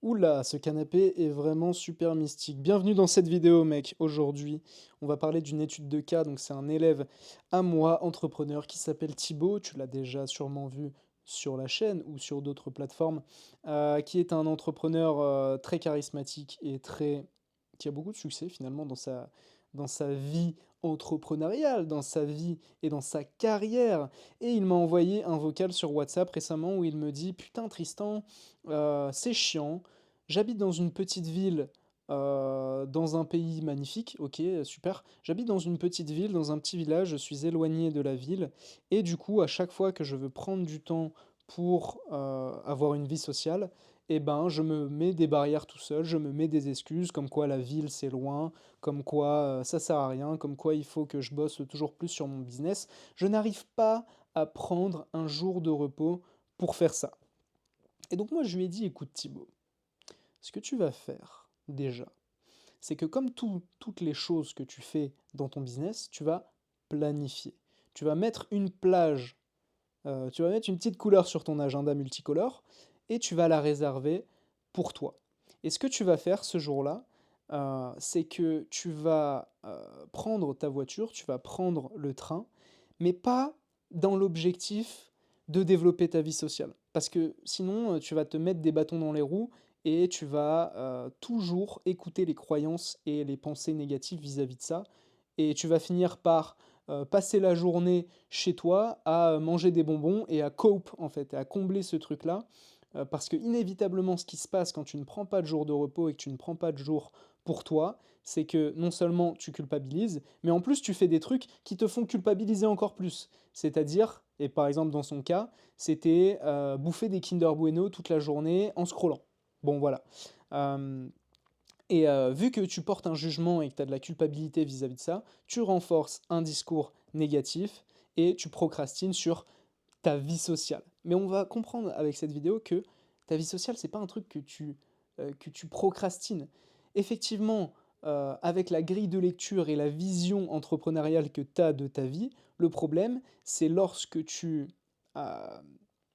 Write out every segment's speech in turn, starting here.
Oula, ce canapé est vraiment super mystique. Bienvenue dans cette vidéo, mec. Aujourd'hui, on va parler d'une étude de cas. Donc, c'est un élève à moi, entrepreneur, qui s'appelle Thibaut. Tu l'as déjà sûrement vu sur la chaîne ou sur d'autres plateformes, qui est un entrepreneur très charismatique et qui a beaucoup de succès finalement dans sa vie entrepreneuriale, dans sa vie et dans sa carrière. Et il m'a envoyé un vocal sur WhatsApp récemment où il me dit: Putain, Tristan, c'est chiant. J'habite dans une petite ville, dans un pays magnifique, OK, super. J'habite dans une petite ville, dans un petit village, je suis éloigné de la ville et du coup, à chaque fois que je veux prendre du temps pour, avoir une vie sociale et ben, je me mets des barrières tout seul, je me mets des excuses comme quoi la ville, c'est loin, comme quoi, ça sert à rien, comme quoi il faut que je bosse toujours plus sur mon business. Je n'arrive pas à prendre un jour de repos pour faire ça. Et donc moi, je lui ai dit: «Écoute Thibaut, ce que tu vas faire, déjà, c'est que comme toutes les choses que tu fais dans ton business, tu vas planifier. Tu vas mettre une plage, tu vas mettre une petite couleur sur ton agenda multicolore et tu vas la réserver pour toi. Et ce que tu vas faire ce jour-là, c'est que tu vas prendre ta voiture, tu vas prendre le train, mais pas dans l'objectif de développer ta vie sociale. Parce que sinon, tu vas te mettre des bâtons dans les roues et tu vas toujours écouter les croyances et les pensées négatives vis-à-vis de ça. Et tu vas finir par passer la journée chez toi à manger des bonbons et à cope, en fait, et à combler ce truc-là. Parce que inévitablement, ce qui se passe quand tu ne prends pas de jour de repos et que tu ne prends pas de jour pour toi, c'est que non seulement tu culpabilises, mais en plus tu fais des trucs qui te font culpabiliser encore plus. C'est-à-dire, et par exemple dans son cas, c'était bouffer des Kinder Bueno toute la journée en scrollant. Bon voilà. Euh, vu que tu portes un jugement et que tu as de la culpabilité vis-à-vis de ça, tu renforces un discours négatif et tu procrastines sur ta vie sociale. Mais on va comprendre avec cette vidéo que ta vie sociale, c'est pas un truc que tu procrastines. Effectivement, avec la grille de lecture et la vision entrepreneuriale que tu as de ta vie, le problème, c'est lorsque euh,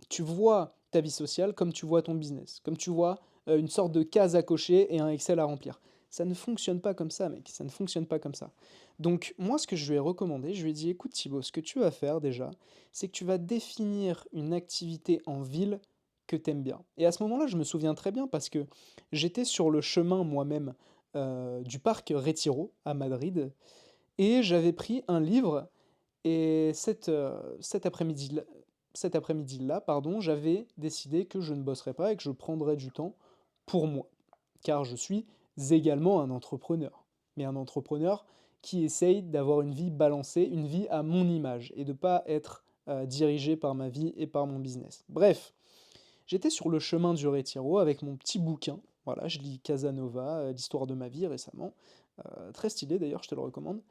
tu vois ta vie sociale comme tu vois ton business, comme tu vois une sorte de case à cocher et un Excel à remplir. Ça ne fonctionne pas comme ça, mec, ça ne fonctionne pas comme ça. Donc moi, ce que je lui ai recommandé, je lui ai dit: écoute Thibaut, ce que tu vas faire déjà, c'est que tu vas définir une activité en ville que tu aimes bien. Et à ce moment-là, je me souviens très bien parce que j'étais sur le chemin moi-même du parc Retiro à Madrid et j'avais pris un livre et cet après-midi-là, pardon, j'avais décidé que je ne bosserais pas et que je prendrais du temps pour moi. Car je suis également un entrepreneur. Mais un entrepreneur qui essaye d'avoir une vie balancée, une vie à mon image, et de ne pas être dirigé par ma vie et par mon business. Bref, j'étais sur le chemin du Retiro avec mon petit bouquin. Voilà, je lis Casanova, l'histoire de ma vie récemment. Très stylé d'ailleurs, je te le recommande.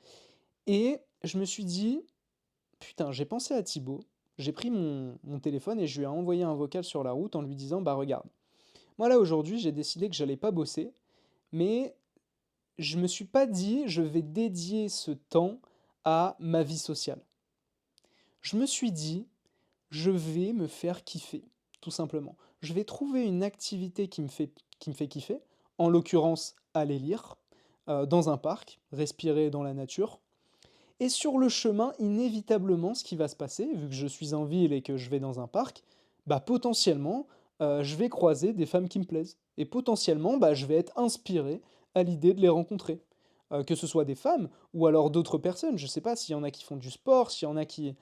Et je me suis dit, putain, j'ai pensé à Thibaut, j'ai pris mon téléphone et je lui ai envoyé un vocal sur la route en lui disant: bah regarde, moi là aujourd'hui j'ai décidé que j'allais pas bosser, mais je me suis pas dit je vais dédier ce temps à ma vie sociale. Je me suis dit je vais me faire kiffer, tout simplement. Je vais trouver une activité qui me fait kiffer, en l'occurrence aller lire, dans un parc, respirer dans la nature. Et sur le chemin, inévitablement, ce qui va se passer, vu que je suis en ville et que je vais dans un parc, bah potentiellement, je vais croiser des femmes qui me plaisent. Et potentiellement, bah, je vais être inspiré à l'idée de les rencontrer. Que ce soit des femmes ou alors d'autres personnes. Je sais pas s'il y en a qui font du sport, s'il y en a qui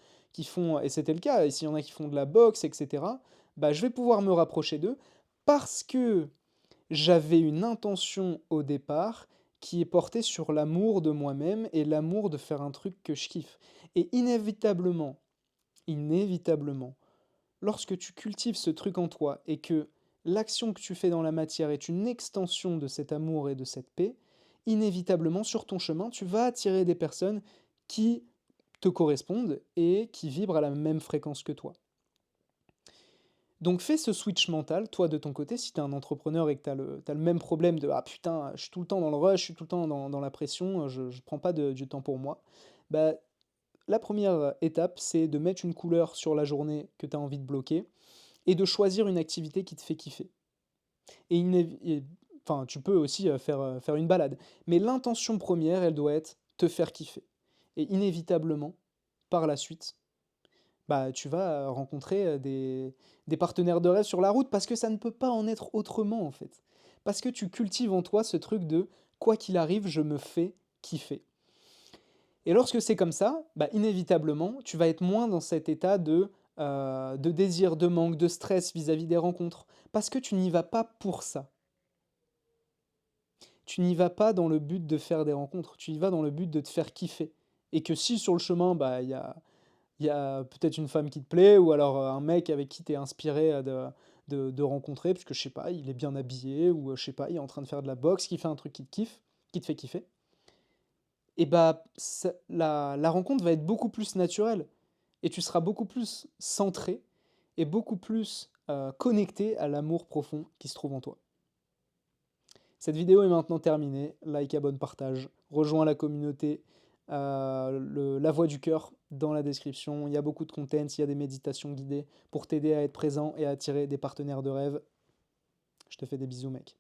font, et c'était le cas, et s'il y en a qui font de la boxe, etc. Bah, je vais pouvoir me rapprocher d'eux parce que j'avais une intention au départ qui est portée sur l'amour de moi-même et l'amour de faire un truc que je kiffe. Et inévitablement, lorsque tu cultives ce truc en toi et que l'action que tu fais dans la matière est une extension de cet amour et de cette paix, inévitablement, sur ton chemin, tu vas attirer des personnes qui te correspondent et qui vibrent à la même fréquence que toi. Donc fais ce switch mental, toi de ton côté, si tu es un entrepreneur et que tu as le même problème de «Ah putain, je suis tout le temps dans le rush, je suis tout le temps dans la pression, je ne prends pas du temps pour moi». Bah, la première étape, c'est de mettre une couleur sur la journée que tu as envie de bloquer et de choisir une activité qui te fait kiffer. Et enfin, tu peux aussi faire une balade. Mais l'intention première, elle doit être te faire kiffer. Et inévitablement, par la suite, bah, tu vas rencontrer des partenaires de rêve sur la route parce que ça ne peut pas en être autrement, en fait. Parce que tu cultives en toi ce truc de quoi qu'il arrive, je me fais kiffer. Et lorsque c'est comme ça, bah, inévitablement, tu vas être moins dans cet état de désir, de manque, de stress vis-à-vis des rencontres. Parce que tu n'y vas pas pour ça. Tu n'y vas pas dans le but de faire des rencontres, tu y vas dans le but de te faire kiffer. Et que si sur le chemin, bah, il y a peut-être une femme qui te plaît, ou alors un mec avec qui tu es inspiré de rencontrer, parce que je sais pas, il est bien habillé, ou je sais pas, il est en train de faire de la boxe, qui fait un truc qui te kiffe, qui te fait kiffer, et bah la rencontre va être beaucoup plus naturelle, et tu seras beaucoup plus centré, et beaucoup plus connecté à l'amour profond qui se trouve en toi. Cette vidéo est maintenant terminée, like, abonne, partage, rejoins la communauté, la voix du cœur dans la description, il y a beaucoup de content, il y a des méditations guidées pour t'aider à être présent et à attirer des partenaires de rêve. Je te fais des bisous mec.